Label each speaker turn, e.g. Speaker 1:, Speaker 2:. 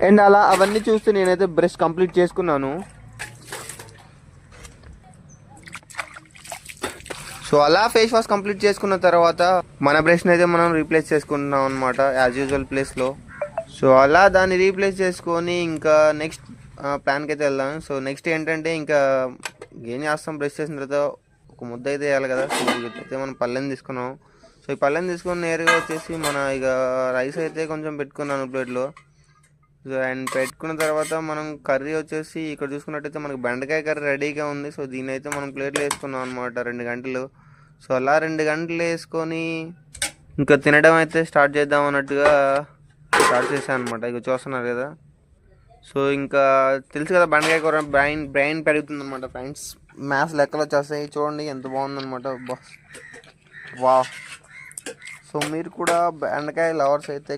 Speaker 1: And అలా అవన్నీ చూస్తే నేనైతే బ్రష్ కంప్లీట్ చేసుకున్నాను. సో అలా ఫేస్ వాష్ కంప్లీట్ చేసుకున్న తర్వాత మన బ్రష్ని అయితే మనం రీప్లేస్ చేసుకుంటున్నాం అనమాట యాజ్ యూజువల్ ప్లేస్లో. సో అలా దాన్ని రీప్లేస్ చేసుకొని ఇంకా నెక్స్ట్ ప్లాన్కి అయితే వెళ్దాం. సో నెక్స్ట్ ఏంటంటే ఇంకా ఏం చేస్తాం, బ్రష్ చేసిన తర్వాత ఒక ముద్ద అయితే వేయాలి కదా. సో అయితే మనం పళ్ళెని తీసుకున్నాం. సో ఈ పళ్ళెని తీసుకొని నేరుగా వచ్చేసి మన ఇక రైస్ అయితే కొంచెం పెట్టుకున్నాను ప్లేట్లో. సో అండ్ పెట్టుకున్న తర్వాత మనం కర్రీ వచ్చేసి ఇక్కడ చూసుకున్నట్టయితే మనకి బెండకాయ కర్రీ రెడీగా ఉంది. సో దీని అయితే మనం ప్లేట్లో వేసుకున్నాం అనమాట 2 గంటలు. సో అలా 2 గంటలు వేసుకొని ఇంకా తినడం అయితే స్టార్ట్ చేద్దాం అన్నట్టుగా స్టార్ట్ చేశాను అనమాట. ఇక చూస్తున్నారు కదా. సో ఇంకా తెలుసు కదా బెండకాయ కూర బ్రెయిన్ పెరుగుతుంది అనమాట ఫ్రెండ్స్. మ్యాథ్స్ లెక్కలు వచ్చేస్తాయి. చూడండి ఎంత బాగుందనమాట. వా. సో మీరు కూడా బెండకాయ లవర్స్ అయితే